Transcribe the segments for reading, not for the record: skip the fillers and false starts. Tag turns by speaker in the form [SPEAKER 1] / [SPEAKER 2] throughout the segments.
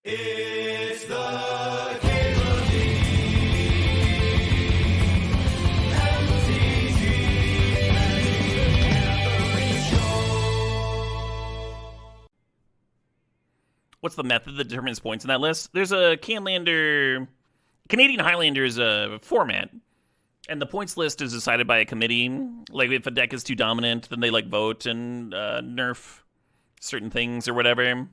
[SPEAKER 1] It's the Cable
[SPEAKER 2] What's the method that determines points in that list? There's a Canlander, Canadian Highlanders format, and the points list is decided by a committee. Like, if a deck is too dominant, then they, like, vote and nerf certain things or whatever.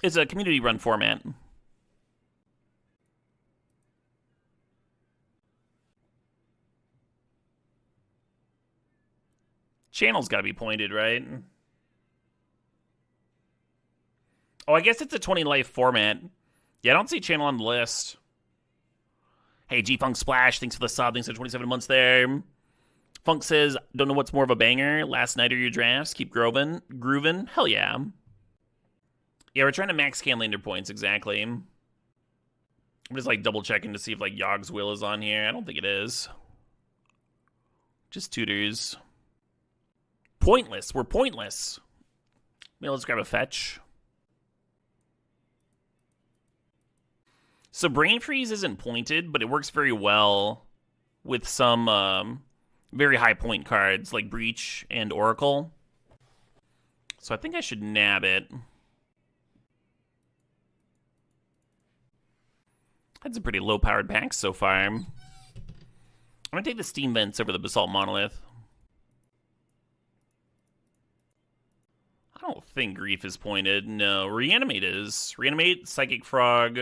[SPEAKER 2] It's a community-run format. Channel's gotta be pointed, right? Oh, I guess it's a 20 life format. Yeah, I don't see channel on the list. Hey, G-Funk Splash, thanks for the sub. Thanks for 27 months there. Funk says, don't know what's more of a banger. Last night or your drafts. Keep groovin'. Hell yeah. Yeah, we're trying to max Canlander points, exactly. I'm just, like, double-checking to see if, like, Yogg's Will is on here. I don't think it is. Just tutors. Pointless. We're pointless. Maybe let's grab a fetch. So Brain Freeze isn't pointed, but it works very well with some very high point cards like Breach and Oracle. So I think I should nab it. Had some pretty low-powered packs so far. I'm going to take the Steam Vents over the Basalt Monolith. I don't think Grief is pointed. No, Reanimate is. Reanimate, Psychic Frog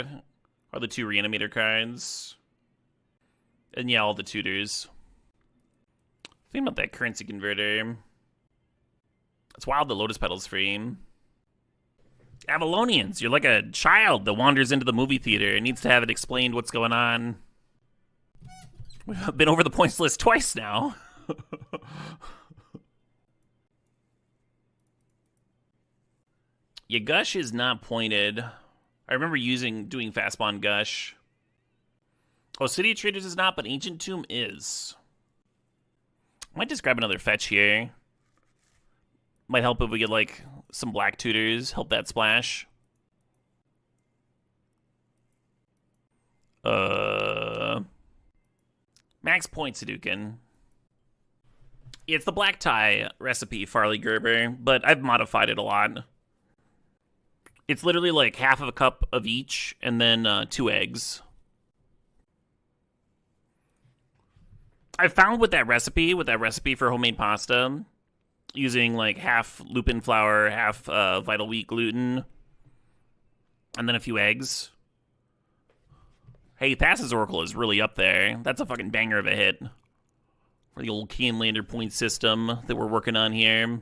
[SPEAKER 2] are the two Reanimator cards. And yeah, all the tutors. Think about that currency converter. It's wild the Lotus Petal's free. Avalonians, you're like a child that wanders into the movie theater and needs to have it explained what's going on. We've been over the points list twice now. Yeah, Gush is not pointed. I remember doing Fast Bond Gush. Oh, City of Traders is not, but Ancient Tomb is. I might just grab another fetch here. Might help if we get, like, some black tutors. Help that splash. Max point Hadouken. Yeah, it's the black tie recipe, Farley Gerber, but I've modified it a lot. It's literally like half of a cup of each, and then 2 eggs. I found with that recipe for homemade pasta, using like half lupin flour, half vital wheat gluten, and then a few eggs. Hey, Thassa's Oracle is really up there. That's a fucking banger of a hit for the old Canlander point system that we're working on here.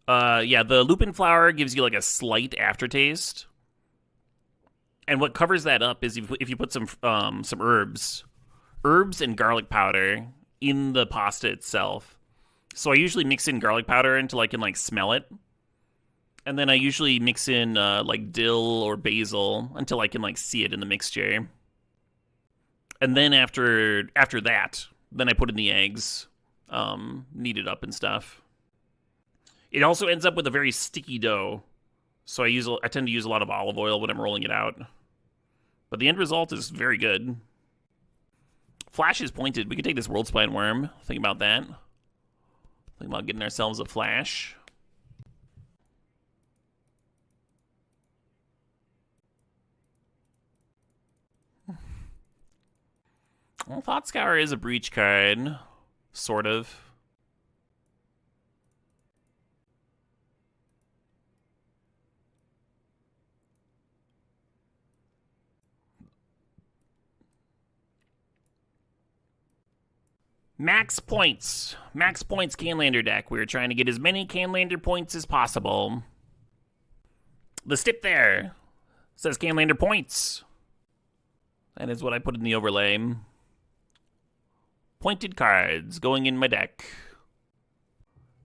[SPEAKER 2] Yeah, the lupin flour gives you like a slight aftertaste, and what covers that up is if you put some herbs and garlic powder in the pasta itself. So I usually mix in garlic powder until I can like smell it, and then I usually mix in like dill or basil until I can like see it in the mixture. And then after that, then I put in the eggs, knead it up and stuff. It also ends up with a very sticky dough, so I tend to use a lot of olive oil when I'm rolling it out. But the end result is very good. Flash is pointed. We could take this World Spine Worm. Think about that. Think about getting ourselves a Flash. Well, Thought Scour is a Breach card. Sort of. Max points. Max points Canlander deck. We're trying to get as many Canlander points as possible. The stip there says Canlander points. That is what I put in the overlay. Pointed cards going in my deck.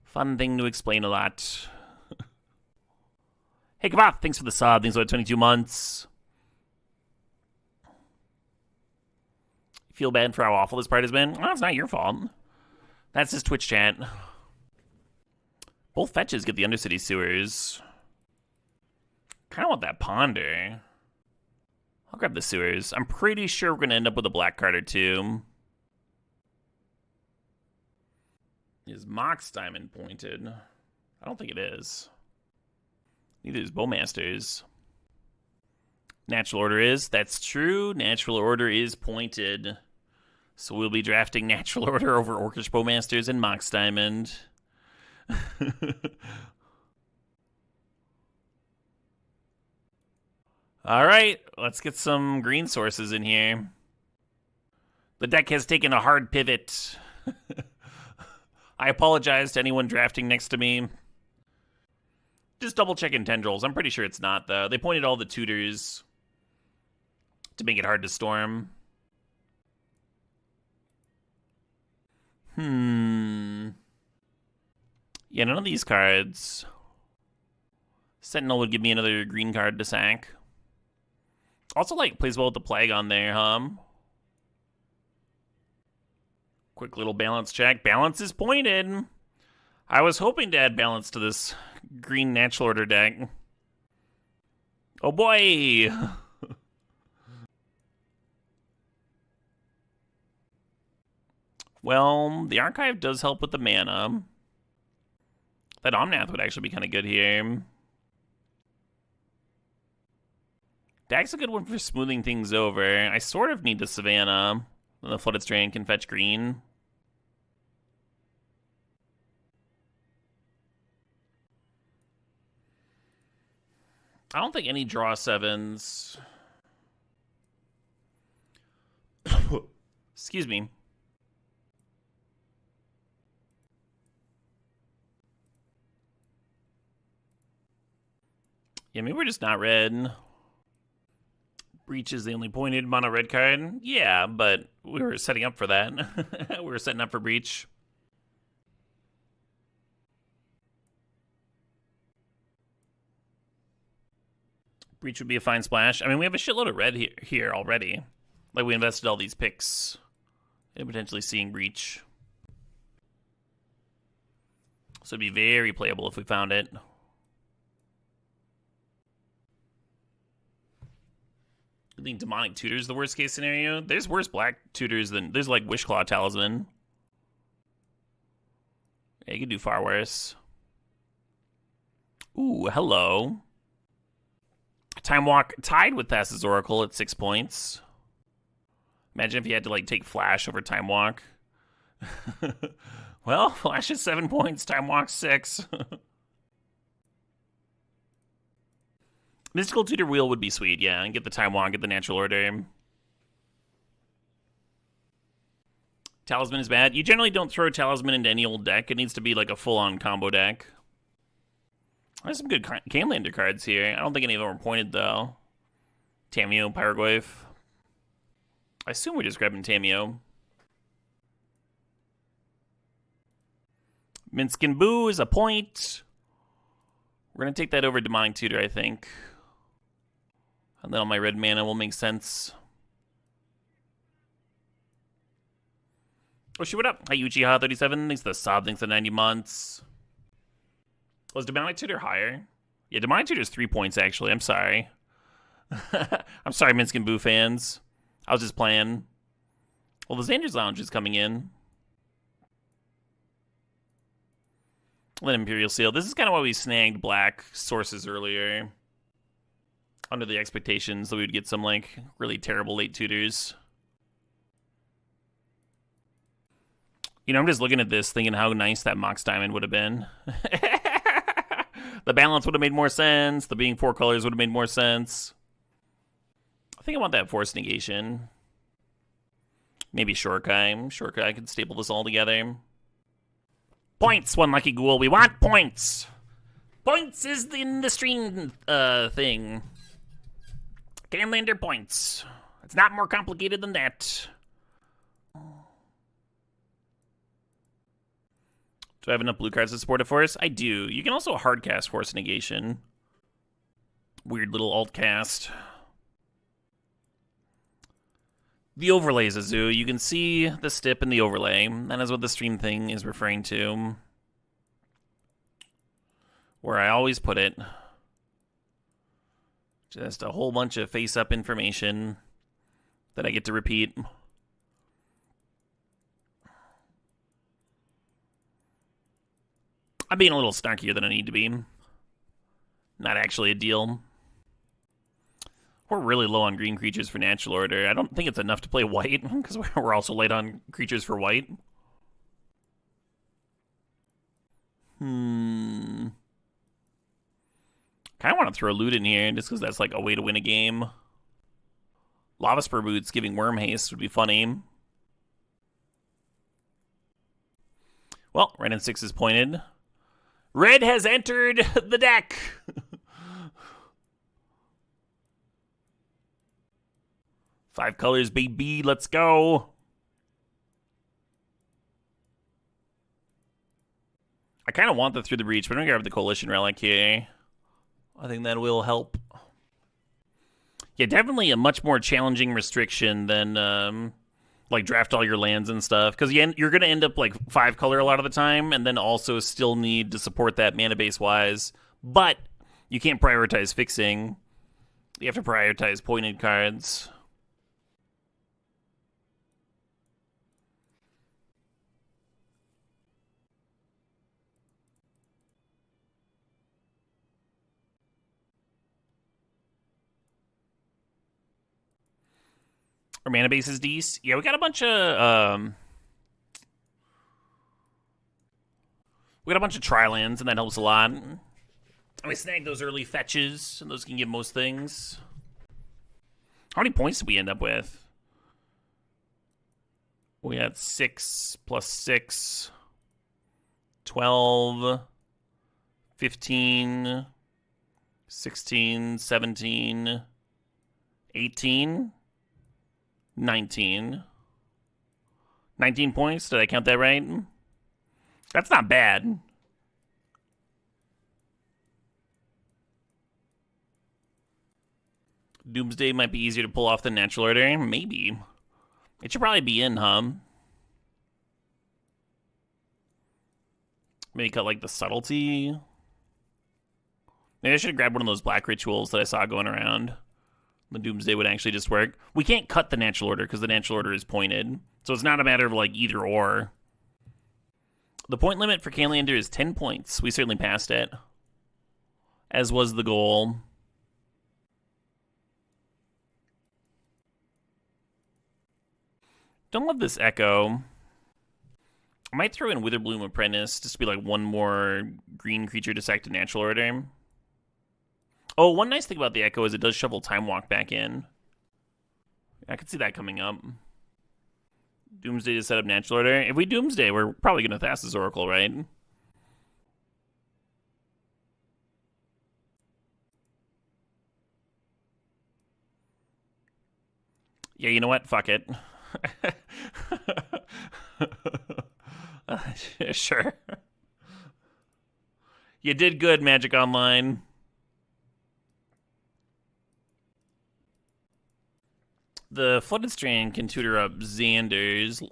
[SPEAKER 2] Fun thing to explain a lot. Hey, Kavath, thanks for the sub. Thanks for 22 months. Feel bad for how awful this part has been? Well, it's not your fault. That's his Twitch chat. Both fetches get the Undercity Sewers. Kind of want that Ponder. I'll grab the Sewers. I'm pretty sure we're going to end up with a black card or two. Is Mox Diamond pointed? I don't think it is. Neither is Bowmasters. Natural Order is. That's true. Natural Order is pointed. So we'll be drafting Natural Order over Orcish Bowmasters and Mox Diamond. All right, let's get some green sources in here. The deck has taken a hard pivot. I apologize to anyone drafting next to me. Just double checking Tendrils. I'm pretty sure it's not, though. They pointed all the tutors to make it hard to storm. Yeah, none of these cards. Sentinel would give me another green card to sack. Also, like, plays well with the Plague on there, Quick little balance check. Balance is pointed. I was hoping to add balance to this green Natural Order deck. Oh boy! Well, the Archive does help with the mana. That Omnath would actually be kind of good here. Dagg's a good one for smoothing things over. I sort of need the Savannah. Then the Flooded Strand can fetch green. I don't think any draw sevens. Excuse me. Yeah, maybe we're just not red. Breach is the only pointed mono red card. Yeah, but we were setting up for that. We were setting up for Breach. Breach would be a fine splash. I mean, we have a shitload of red here already. Like, we invested all these picks in potentially seeing Breach. So it'd be very playable if we found it. I think Demonic Tutor is the worst case scenario. There's worse black tutors than... There's like Wishclaw Talisman. Yeah, you could do far worse. Ooh, hello. Time Walk tied with Thassa's Oracle at 6 points. Imagine if you had to like take Flash over Time Walk. Well, Flash is 7 points, Time Walk 6. Mystical Tutor Wheel would be sweet, yeah, and get the Time Walk, get the Natural Order. Talisman is bad. You generally don't throw Talisman into any old deck. It needs to be like a full-on combo deck. There's some good Canlander cards here. I don't think any of them are pointed, though. Tamiyo, Pyroglyph. I assume we're just grabbing Tamiyo. Minskin Boo is a point. We're going to take that over Demonic Tutor, I think. And then all my red mana will make sense. Oh, shoot, what up? Hi, Uchiha37. Thanks for the sub. Thanks for 90 months. Was Demonic Tutor higher? Yeah, Demonic Tutor is 3 points, actually. I'm sorry. I'm sorry, Minskin Boo fans. I was just playing. Well, the Xander's Lounge is coming in. Then Imperial Seal. This is kind of why we snagged black sources earlier. Under the expectations that we would get some, like, really terrible late tutors. You know, I'm just looking at this thinking how nice that Mox Diamond would have been. The balance would have made more sense. The being 4 colors would have made more sense. I think I want that Force Negation. Maybe Shorkai. Shorkai could staple this all together. Points, One Lucky Ghoul. We want points. Points is in the stream thing. Canlander points. It's not more complicated than that. Do I have enough blue cards to support a Force? I do. You can also hard cast Force Negation. Weird little alt cast. The overlays, Azu. You can see the stip in the overlay. That is what the stream thing is referring to. Where I always put it. Just a whole bunch of face-up information that I get to repeat. I'm being a little snarkier than I need to be. Not actually a deal. We're really low on green creatures for natural order. I don't think it's enough to play white, because we're also late on creatures for white. Kind of want to throw loot in here, just because that's like a way to win a game. Lava Spur Boots giving Worm Haste would be funny. Well, red and 6 is pointed. Red has entered the deck! 5 colors, baby, let's go! I kind of want the Through the Breach, but I'm going to grab the Coalition Relic here. I think that will help. Yeah, definitely a much more challenging restriction than, like, draft all your lands and stuff. Because you're going to end up, like, 5 color a lot of the time, and then also still need to support that mana base-wise. But you can't prioritize fixing. You have to prioritize pointed cards. Our mana base is decent. Yeah, we got a bunch of tri-lands, and that helps a lot. And we snag those early fetches, and those can give most things. How many points did we end up with? We had 6 plus 6, 12, 15, 16, 17, 18. 19 points. Did I count that right? That's not bad. Doomsday might be easier to pull off than Natural Order. Maybe. It should probably be in, huh? Maybe cut, like, the Subtlety. Maybe I should have grabbed one of those black rituals that I saw going around. The Doomsday would actually just work. We can't cut the Natural Order because the Natural Order is pointed. So it's not a matter of, like, either or. The point limit for Canlander is 10 points. We certainly passed it. As was the goal. Don't love this Echo. I might throw in Witherbloom Apprentice just to be, like, one more green creature to sack to Natural Order. Oh, one nice thing about the Echo is it does shovel Time Walk back in. I could see that coming up. Doomsday to set up Natural Order. If we Doomsday, we're probably going to Thassa's Oracle, right? Yeah, you know what? Fuck it. Sure. You did good, Magic Online. The Flooded Strand can tutor up Xander's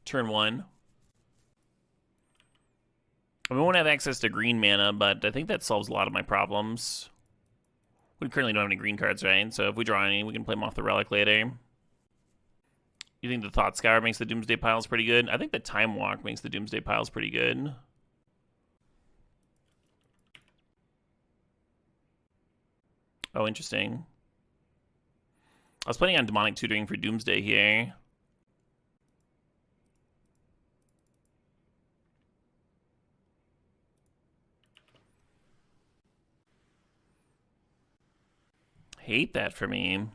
[SPEAKER 2] turn 1. We won't have access to green mana, but I think that solves a lot of my problems. We currently don't have any green cards, right? So if we draw any, we can play them off the Relic later. You think the Thought Scour makes the Doomsday Piles pretty good? I think the Time Walk makes the Doomsday Piles pretty good. Oh, interesting. I was planning on Demonic Tutoring for Doomsday here. Hate that for me.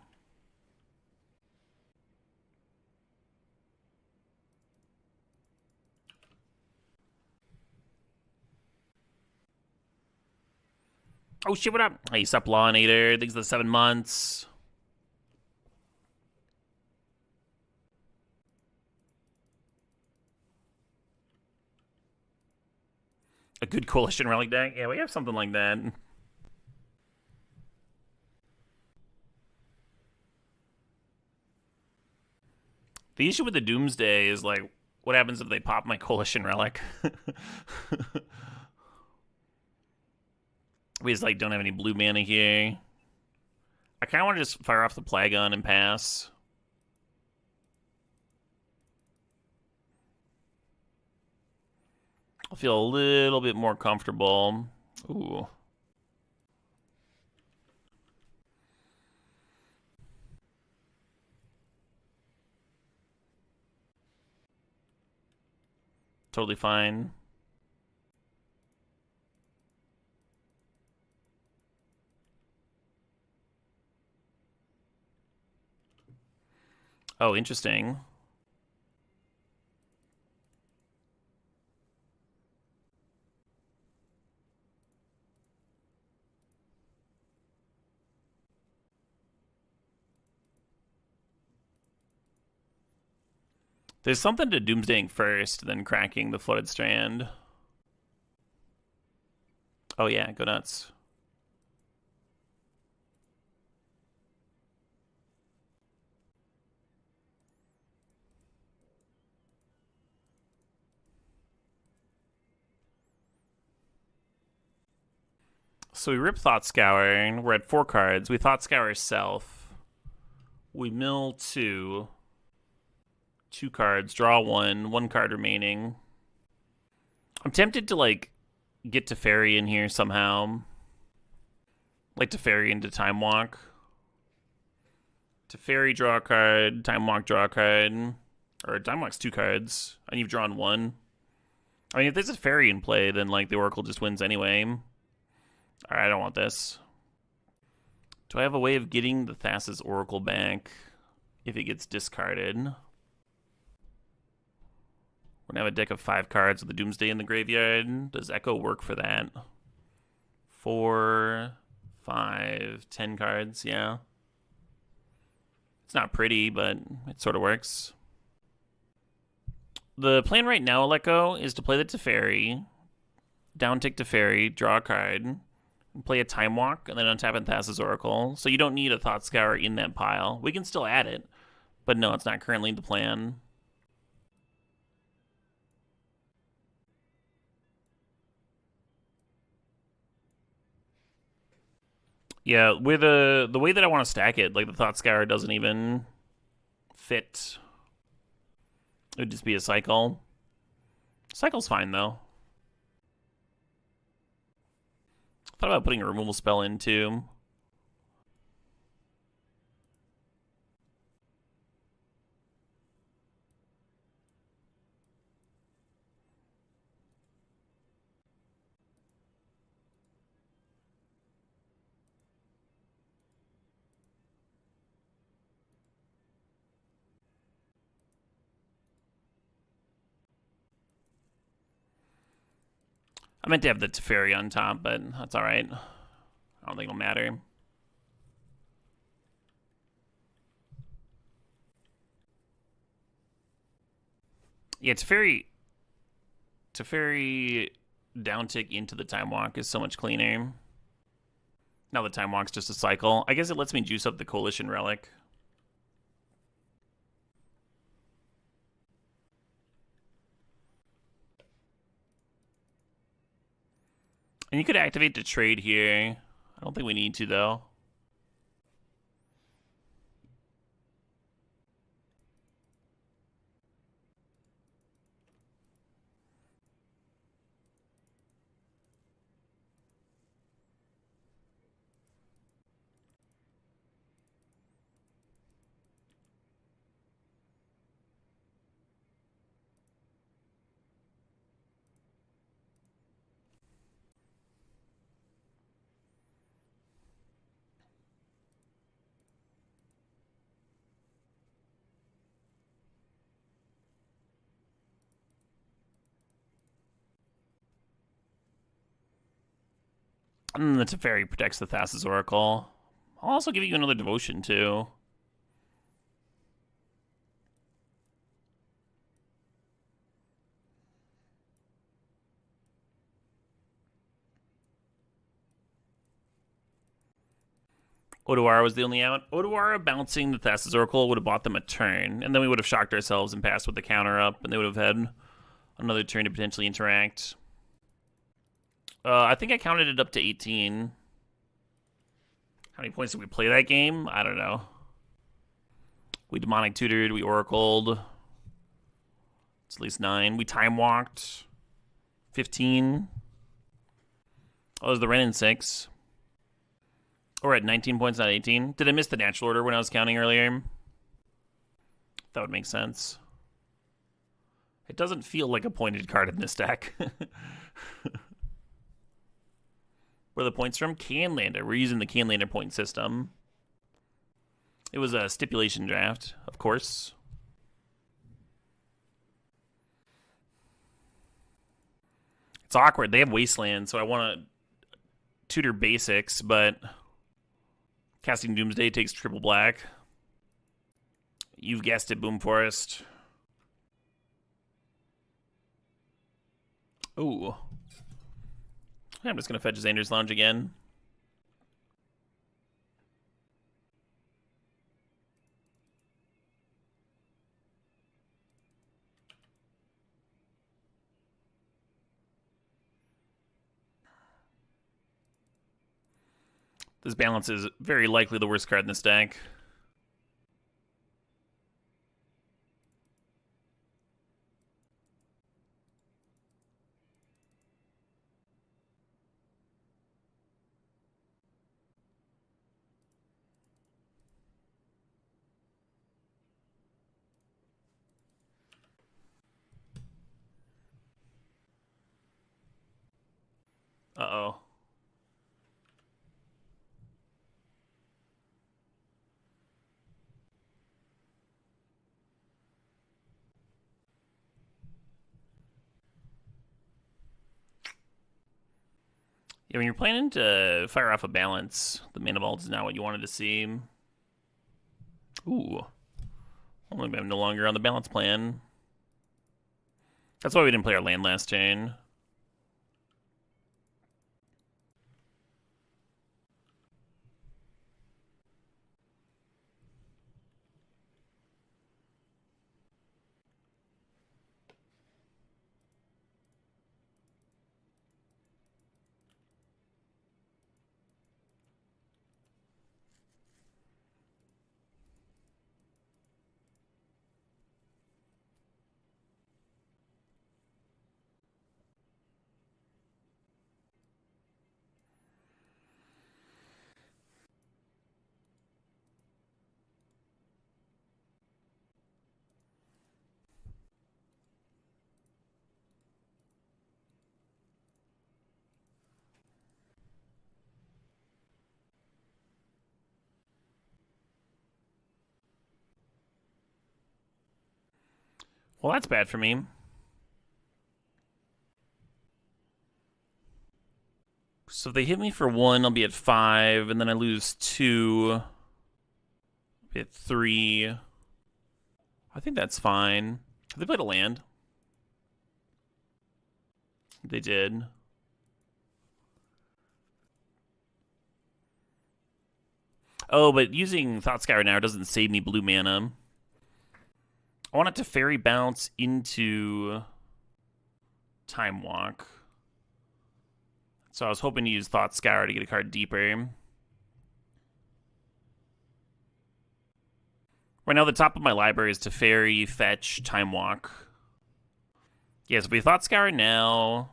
[SPEAKER 2] Oh shit, what up? Hey, sup, Lawinator. Thanks for the 7 months. A good Coalition Relic deck? Yeah, we have something like that. The issue with the Doomsday is, like, what happens if they pop my Coalition Relic? We just, like, don't have any blue mana here. I kind of want to just fire off the Plagon and pass. I'll feel a little bit more comfortable. Ooh. Totally fine. Oh, interesting. There's something to Doomsdaying first, then cracking the Flooded Strand. Oh yeah, go nuts. So we rip Thought Scour. We're at 4 cards. We Thought Scour Self. We mill 2. 2 cards. Draw 1. 1 card remaining. I'm tempted to, like, get Teferi in here somehow. Like Teferi into Time Walk. Teferi, draw a card. Time Walk, draw a card. Or Time Walk's 2 cards. And you've drawn 1. I mean, if there's a Fairy in play, then, like, the Oracle just wins anyway. Alright, I don't want this. Do I have a way of getting the Thassa's Oracle back if it gets discarded? We're gonna have a deck of 5 cards with the Doomsday in the graveyard. Does Echo work for that? 4, 5, 10 cards, yeah. It's not pretty, but it sort of works. The plan right now, Echo, is to play the Teferi, downtick Teferi, draw a card, play a Time Walk, and then untap Thassa's Oracle. So you don't need a Thought Scour in that pile. We can still add it, but no, it's not currently the plan. Yeah, with the way that I want to stack it, like the Thought Scour doesn't even fit. It would just be a cycle. Cycle's fine, though. Thought about putting a removal spell in, too. I meant to have the Teferi on top, but that's alright. I don't think it'll matter. Yeah, Teferi downtick into the Time Walk is so much cleaner. Now the Time Walk's just a cycle. I guess it lets me juice up the Coalition Relic. And you could activate the trade here. I don't think we need to, though. And the Teferi protects the Thassa's Oracle. I'll also give you another Devotion, too. Odawara was the only out. Odawara bouncing the Thassa's Oracle would have bought them a turn, and then we would have shocked ourselves and passed with the counter up, and they would have had another turn to potentially interact. I think I counted it up to 18. How many points did we play that game? I don't know. We demonic tutored, we oracled. It's at least 9. We time walked. 15. Oh, there's the Ren in 6. Or at 19 points, not 18. Did I miss the natural order when I was counting earlier? That would make sense. It doesn't feel like a pointed card in this deck. Where are the points from? Canlander. We're using the Canlander point system. It was a stipulation draft, of course. It's awkward. They have Wasteland, so I want to tutor basics, but casting Doomsday takes triple black. You've guessed it, Boom Forest. Ooh. I'm just going to fetch Xander's Lounge again. This balance is very likely the worst card in this deck. Uh-oh. Yeah, when you're planning to fire off a balance, the mana vault is not what you wanted to see. Ooh. Only I'm no longer on the balance plan. That's why we didn't play our land last turn. Well, that's bad for me. So if they hit me for 1, I'll be at 5, and then I lose 2. I'll be at 3. I think that's fine. Have they played a land? They did. Oh, but using Thought Scour now doesn't save me blue mana. I want it to fairy bounce into Time Walk. So I was hoping to use Thought Scour to get a card deeper. Right now, the top of my library is Teferi, Fetch, Time Walk. Yeah, so if we Thought Scour now,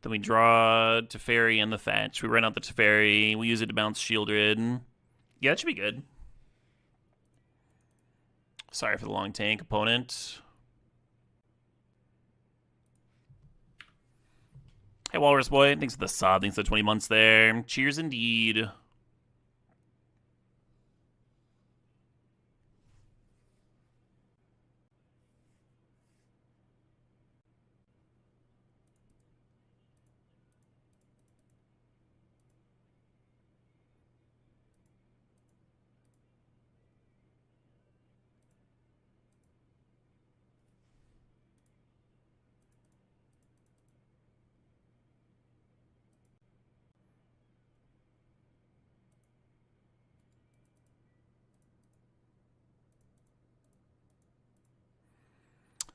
[SPEAKER 2] then we draw Teferi and the Fetch. We run out the Teferi. We use it to bounce Shieldred. Yeah, that should be good. Sorry for the long tank, opponent. Hey, Walrus Boy. Thanks for the sub. Thanks for the 20 months there. Cheers indeed.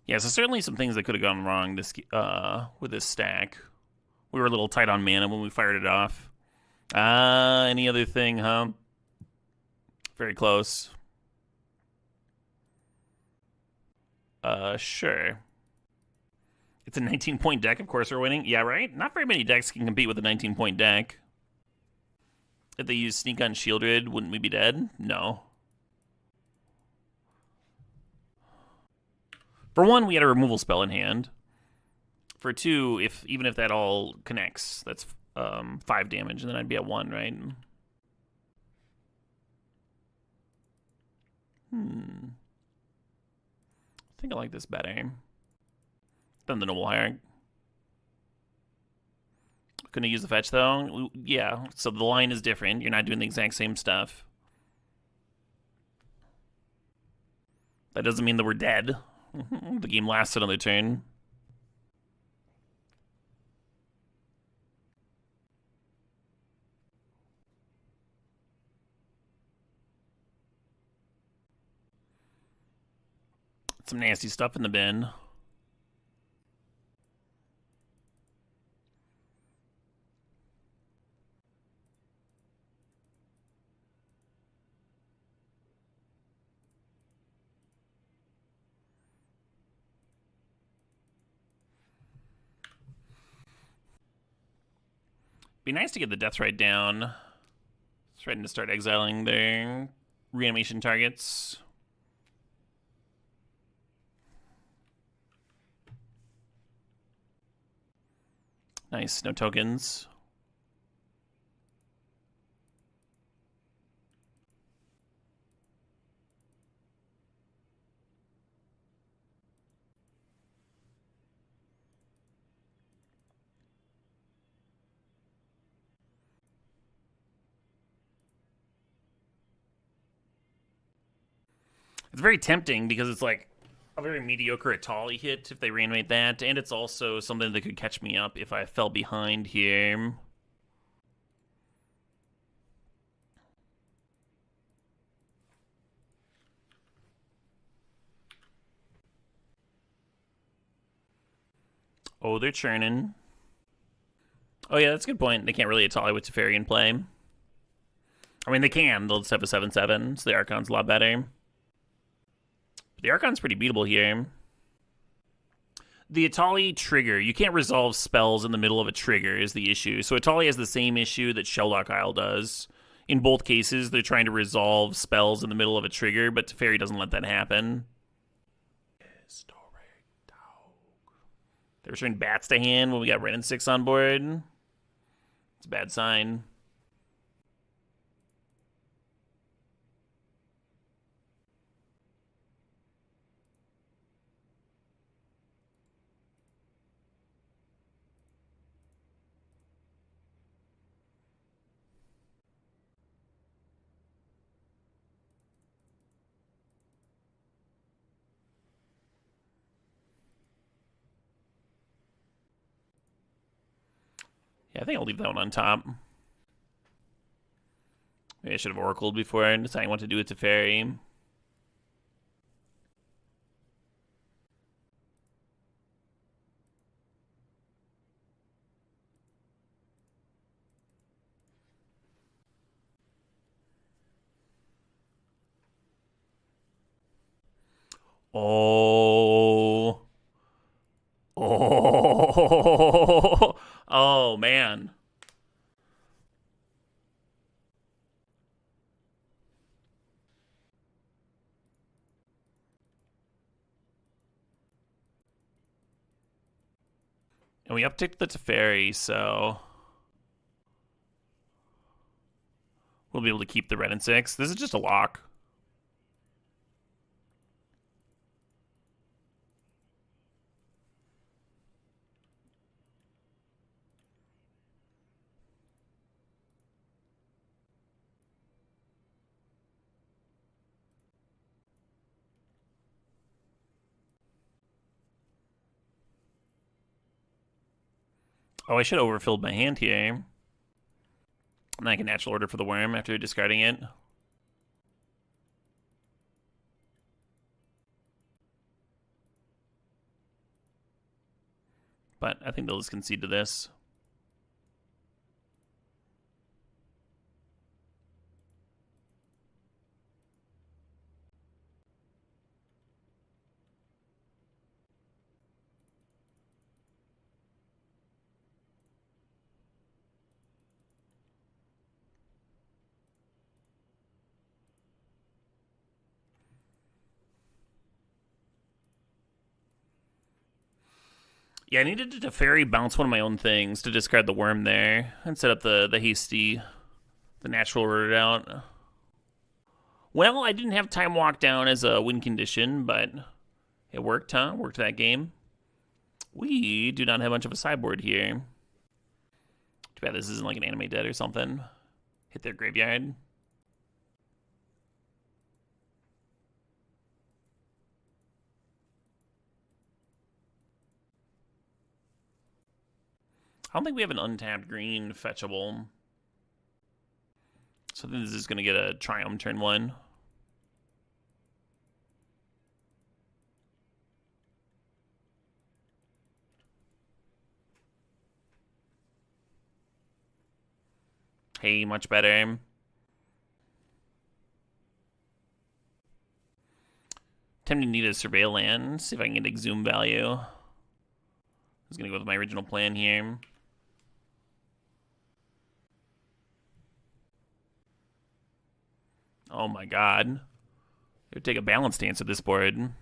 [SPEAKER 2] Yeah, so certainly some things that could have gone wrong this with this stack. We were a little tight on mana when we fired it off. Any other thing, huh? Very close. Sure. It's a 19-point deck, of course we're winning. Yeah, right? Not very many decks can compete with a 19-point deck. If they use Sneak on Shieldred, wouldn't we be dead? No. For one, we had a removal spell in hand. For two, even if that all connects, that's 5 damage, and then I'd be at 1, right? I think I like this better than the Noble Hierarch. Couldn't use the fetch, though? Yeah, so the line is different. You're not doing the exact same stuff. That doesn't mean that we're dead. The game lasts another turn. Some nasty stuff in the bin. Be nice to get the death rate down. Threaten to start exiling their reanimation targets. Nice, no tokens. It's very tempting because it's like a very mediocre Atali hit if they reanimate that, and it's also something that could catch me up if I fell behind here. Oh, they're churning. Oh yeah, that's a good point. They can't really Atali with Teferi in play. I mean, they can. They'll just have a 7/7, so the Archon's a lot better. But the Archon's pretty beatable here. The Atali trigger, you can't resolve spells in the middle of a trigger is the issue. So Atali has the same issue that Shelldock Isle does. In both cases, they're trying to resolve spells in the middle of a trigger, but Teferi doesn't let that happen. They return bats to hand when we got Ren and 6 on board. It's a bad sign. Yeah, I think I'll leave that one on top. Maybe I should have oracled before deciding what to do with Teferi. Oh. Oh. Oh, man. And we upticked the Teferi, so we'll be able to keep the Red and 6. This is just a lock. Oh, I should have overfilled my hand here. And I can natural order for the worm after discarding it. But I think they'll just concede to this. Yeah, I needed to Teferi bounce one of my own things to discard the worm there and set up the hasty, the natural rooted out. Well, I didn't have time walk down as a win condition, but it worked, huh? Worked that game. We do not have much of a sideboard here. Too bad this isn't like an anime dead or something. Hit their graveyard. I don't think we have an untapped green fetchable. So I think this is going to get a Triumph turn 1. Hey, much better. Tempting to need a surveil land. See if I can get Exhume value. I was going to go with my original plan here. Oh my god. It would take a balance stance at this board.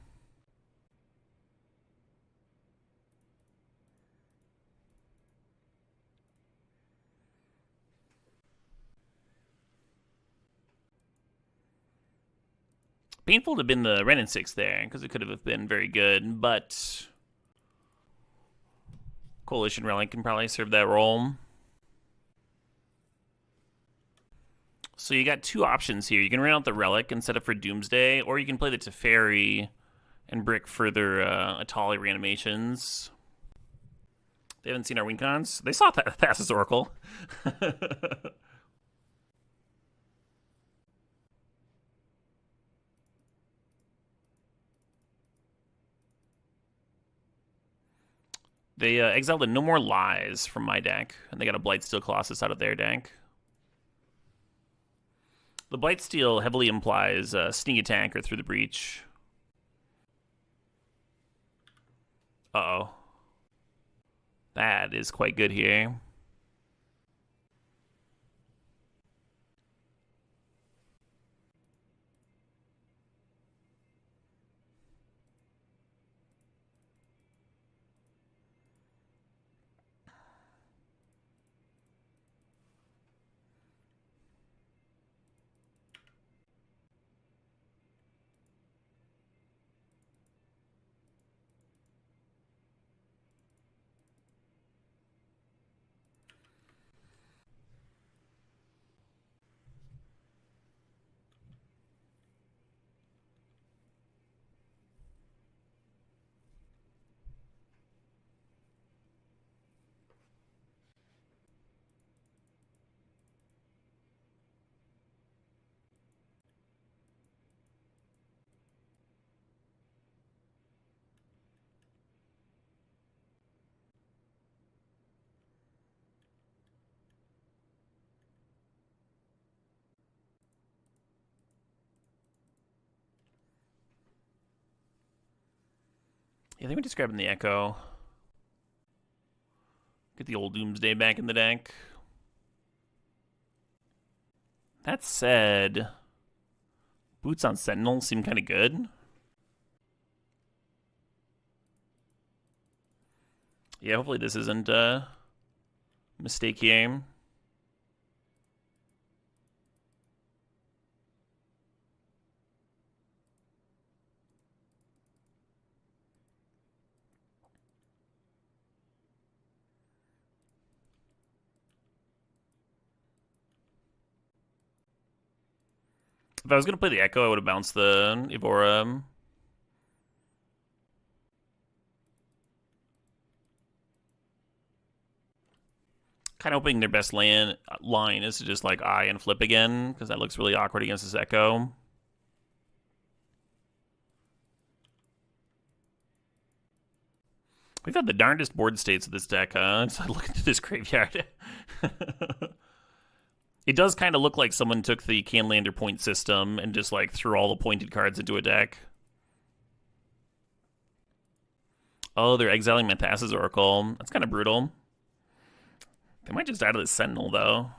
[SPEAKER 2] Painful to have been the Ren and 6 there, because it could have been very good, but Coalition Relic can probably serve that role. So you got two options here. You can run out the Relic and set it for Doomsday, or you can play the Teferi and brick further Atali reanimations. They haven't seen our win cons. They saw Thassa's Oracle. They exiled a No More Lies from my deck, and they got a Blightsteel Colossus out of their deck. The Blightsteel heavily implies sneak attack or through the breach. Uh-oh. That is quite good here. Yeah, I think we're just grabbing the Echo. Get the old Doomsday back in the deck. That said, Boots on Sentinel seem kind of good. Yeah, hopefully this isn't a mistake here. If I was going to play the Echo, I would have bounced the Evora. Kind of hoping their best line is to just like eye and flip again, because that looks really awkward against this Echo. We've had the darndest board states of this deck, huh? So look at this graveyard. It does kind of look like someone took the Canlander point system and just like threw all the pointed cards into a deck. Oh, they're exiling my Thassa's Oracle. That's kind of brutal. They might just die to the Sentinel, though.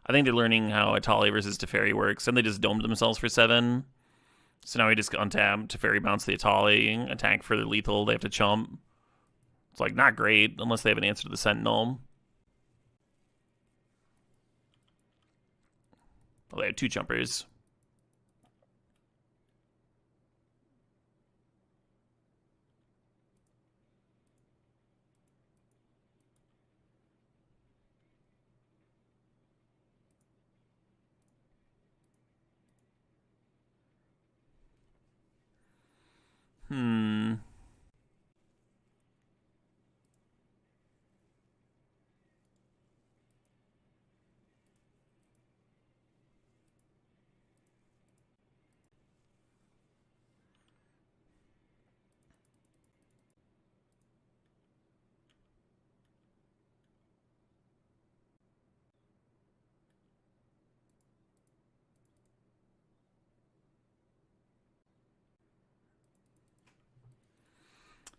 [SPEAKER 2] I think they're learning how Atali versus Teferi works, and they just domed themselves for 7. So now we just untap, Teferi bounce the Atali, attack for the lethal, they have to chump. It's like not great unless they have an answer to the Sentinel. Oh, they have 2 jumpers.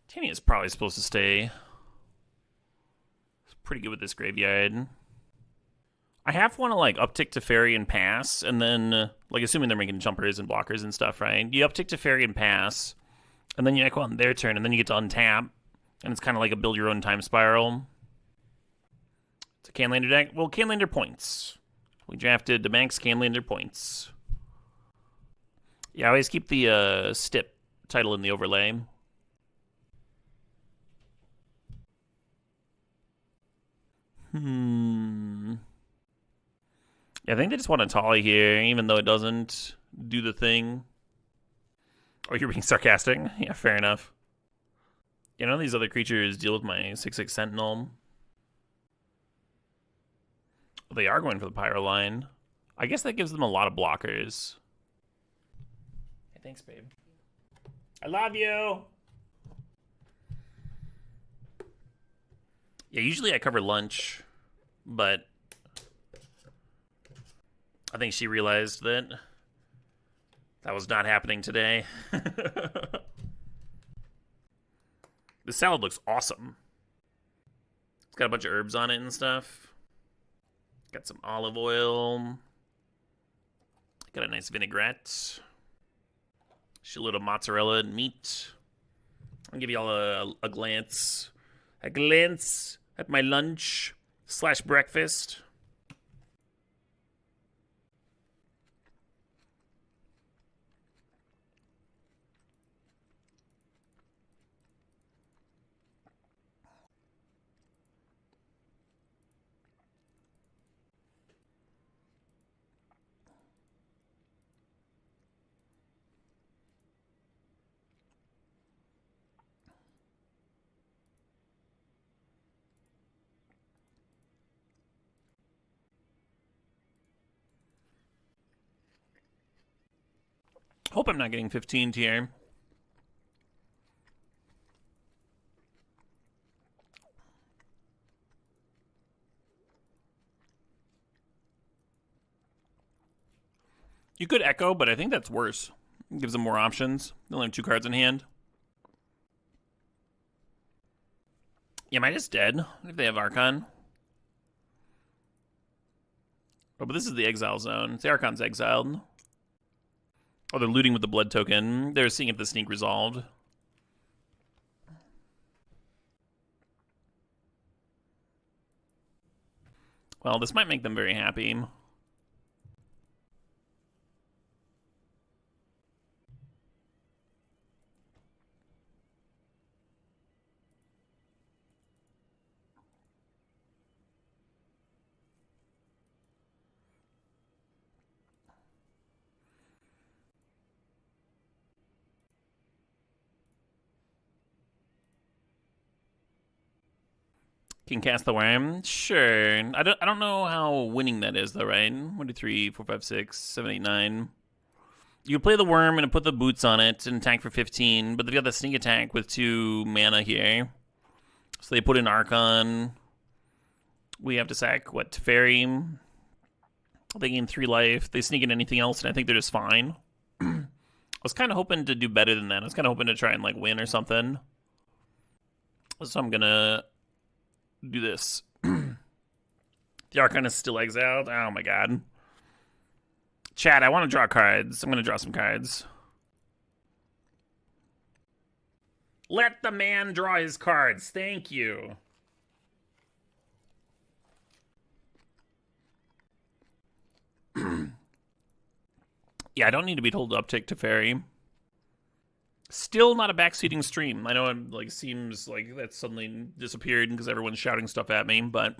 [SPEAKER 2] Tanya is probably supposed to stay. It's pretty good with this graveyard. I have want to like uptick to Fairy and pass, and then like assuming they're making jumpers and blockers and stuff, right? You uptick to Fairy and pass, and then you echo on their turn, and then you get to untap, and it's kind of like a build your own time spiral. It's a Canlander deck. Well, Canlander points. We drafted the Max Canlander points. Yeah, I always keep the Stip title in the overlay. Yeah, I think they just want a Tali here, even though it doesn't do the thing. Oh, you're being sarcastic? Yeah, fair enough. You know, these other creatures deal with my 6/6 Sentinel. They are going for the Pyro line. I guess that gives them a lot of blockers. Hey, thanks, babe. I love you! Yeah, usually I cover lunch, but I think she realized that that was not happening today. The salad looks awesome. It's got a bunch of herbs on it and stuff. Got some olive oil. Got a nice vinaigrette. Shitload of mozzarella and meat. I'll give you all a glance. A glance at my lunch / breakfast. Hope I'm not getting 15 here. You could Echo, but I think that's worse. It gives them more options. They only have 2 cards in hand. Yeah, am I just dead if they have Archon? Oh, but this is the exile zone. The Archon's exiled. Oh, they're looting with the blood token. They're seeing if the sneak resolved. Well, this might make them very happy. Can cast the worm? Sure. I don't know how winning that is though, right? 1, 2, 3, 4, 5, 6, 7, 8, 9. You play the worm and put the boots on it and attack for 15, but they've got the sneak attack with 2 mana here. So they put in Archon. We have to sack, what, Fairy? They gain 3 life. They sneak in anything else, and I think they're just fine. I was kind of hoping to do better than that. I was kind of hoping to try and, like, win or something. So I'm gonna do this. The Archon is still exiled. Oh my god. Chat, I want to draw cards. I'm going to draw some cards. Let the man draw his cards. Thank you. Yeah, I don't need to be told to uptick to fairy. Still not a backseating stream. I know it like seems like that suddenly disappeared because everyone's shouting stuff at me, but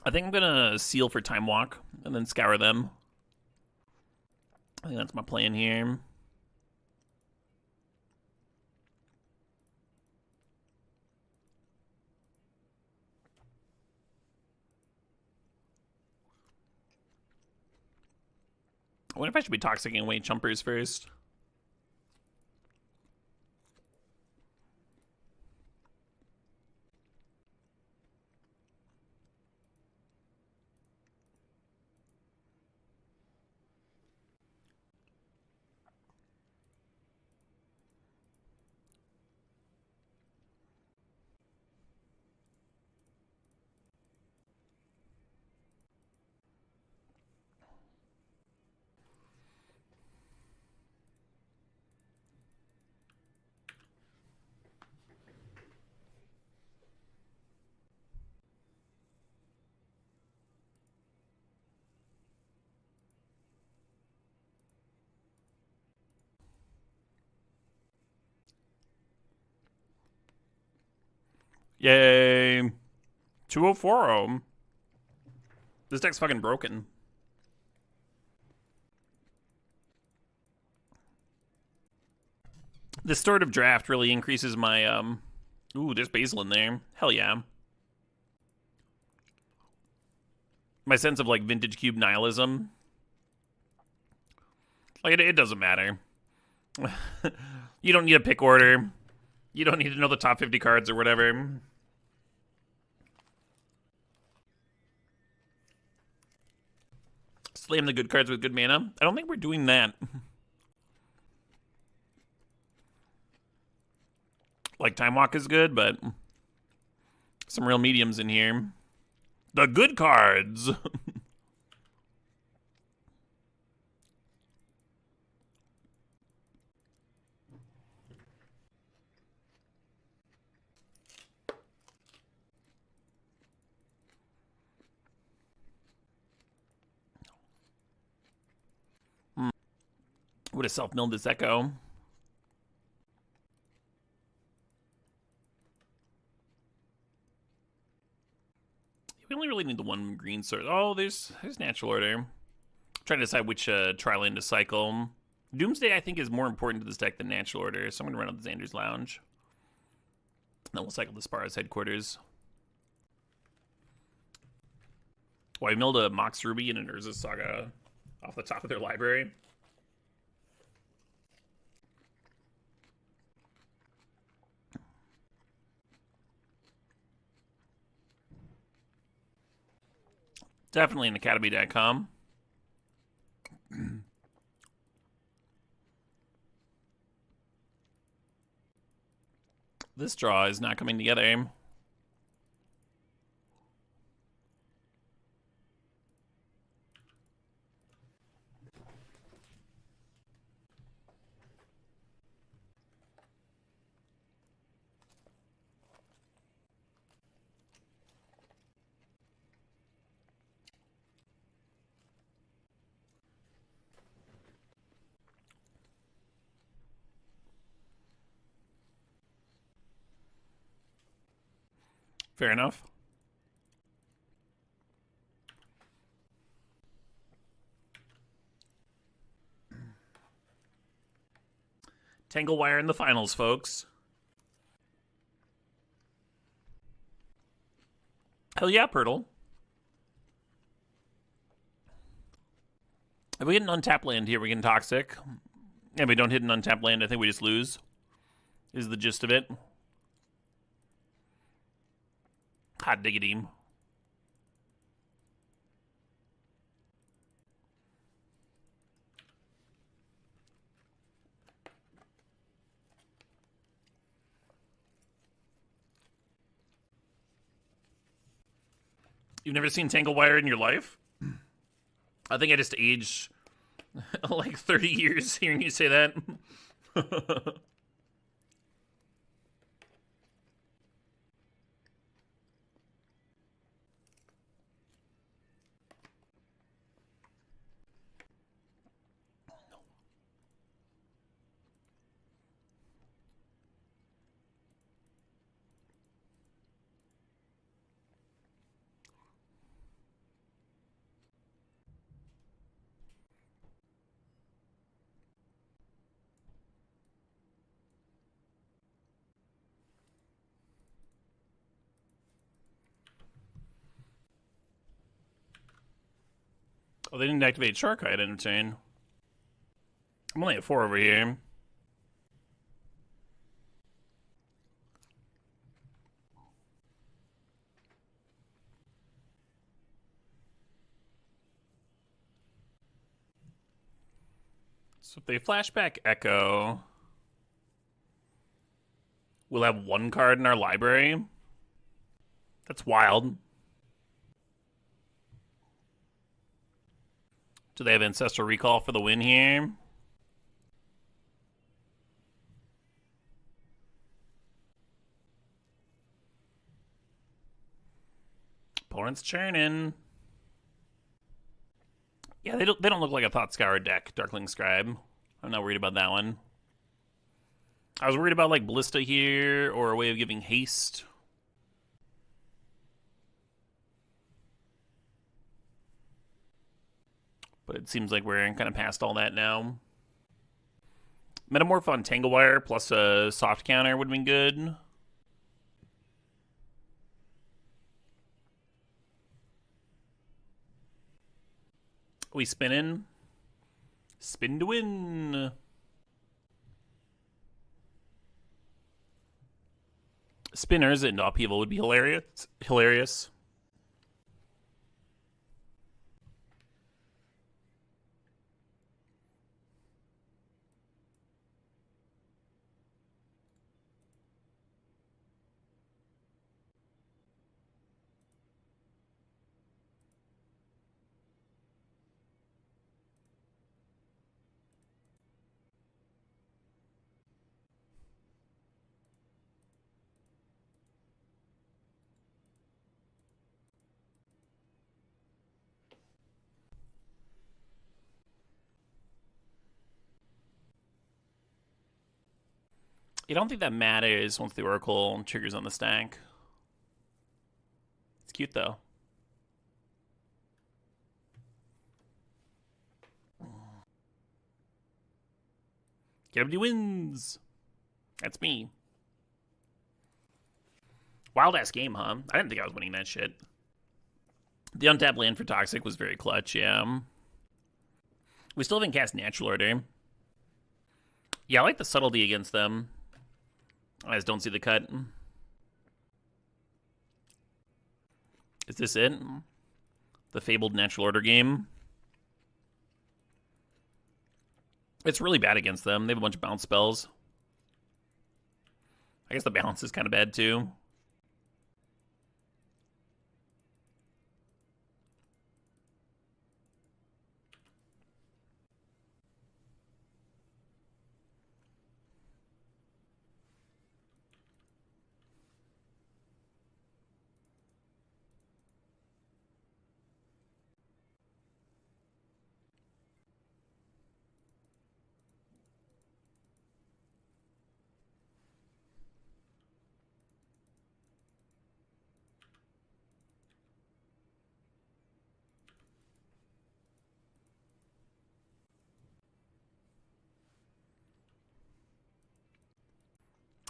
[SPEAKER 2] I think I'm gonna seal for Time Walk and then scour them. I think that's my plan here. I wonder if I should be toxicing away chumpers first. Yay. 2040. This deck's fucking broken. This sort of draft really increases my, Ooh, there's Basil in there. Hell yeah. My sense of, like, vintage cube nihilism. Like, it doesn't matter. You don't need a pick order. You don't need to know the top 50 cards or whatever. Slam the good cards with good mana. I don't think we're doing that. Like, Time Walk is good, but some real mediums in here. The good cards! Would have self-milled this Echo. We only really need the one green source. Oh, there's Natural Order. I'm trying to decide which Tri-Land to cycle. Doomsday, I think, is more important to this deck than Natural Order, so I'm going to run out the Xander's Lounge. And then we'll cycle the Sparrow's Headquarters. Well, I milled a Mox Ruby and an Urza Saga off the top of their library. Definitely an academy.com. This draw is not coming together. Fair enough. Tangle Wire in the finals, folks. Hell yeah, Pirtle. If we get an untapped land here, we can Toxic. If we don't hit an untapped land, I think we just lose. Is the gist of it. Hot diggity. You've never seen Tangle Wire in your life? I think I just aged like 30 years hearing you say that. Oh, they didn't activate Sharkite Entertain. I'm only at 4 over here. So if they flashback Echo, we'll have 1 card in our library. That's wild. Do they have Ancestral Recall for the win here? Opponent's churning. Yeah, they don't look like a Thought Scour deck, Darkling Scribe. I'm not worried about that one. I was worried about like Ballista here or a way of giving haste. But it seems like we're kind of past all that now. Metamorph on Tanglewire plus a soft counter would have been good. We spinning. Spin to win. Spinners into Upheaval would be hilarious. I don't think that matters once the Oracle triggers on the stack. It's cute though. KW wins. That's me. Wild ass game, huh? I didn't think I was winning that shit. The untapped land for Toxic was very clutch, yeah. We still haven't cast Natural Order. Yeah, I like the subtlety against them. I just don't see the cut. Is this it? The fabled Natural Order game? It's really bad against them. They have a bunch of bounce spells. I guess the balance is kind of bad too.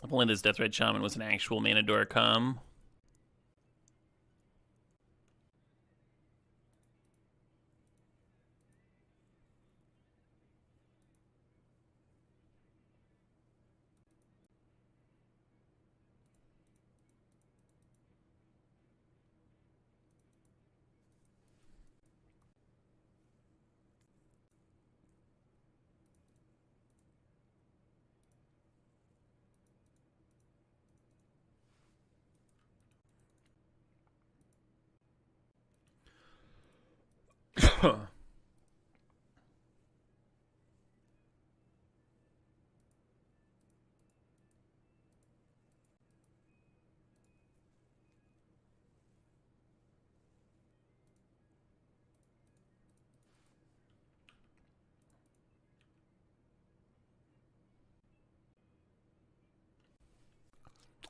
[SPEAKER 2] If only this Death Red Shaman was an actual Manador come.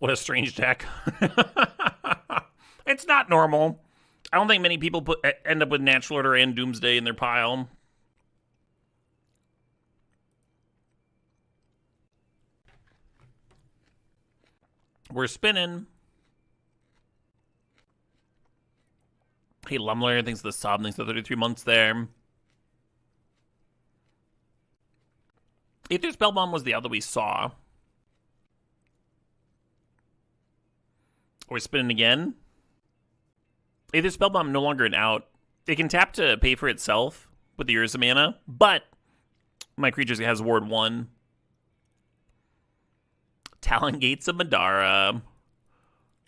[SPEAKER 2] What a strange deck. It's not normal. I don't think many people end up with Natural Order and Doomsday in their pile. We're spinning. Hey, Lumler thinks the sub, thinks the 33 months there. Aether Spellbomb was the other we saw. We're spinning again. Aether Spellbomb no longer an out. It can tap to pay for itself with the Urza mana, but my creatures has Ward 1. Talon Gates of Madara.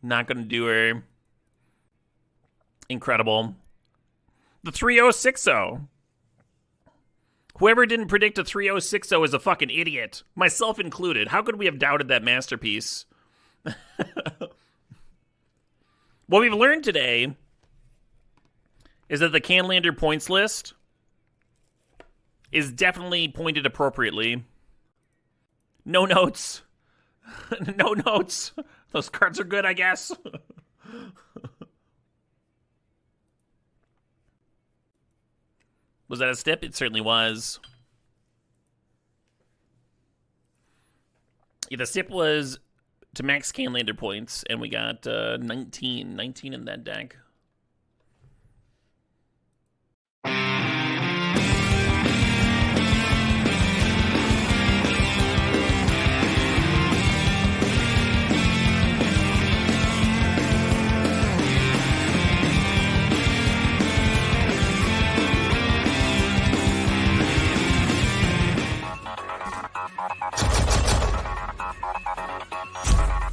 [SPEAKER 2] Not going to do her. Incredible. The 3060. Whoever didn't predict a 3060 is a fucking idiot. Myself included. How could we have doubted that masterpiece? What we've learned today is that the Canlander points list is definitely pointed appropriately. No notes. No notes. Those cards are good, I guess. Was that a stip? It certainly was. Yeah, the stip was to max Canlander points, and we got 19 in that deck.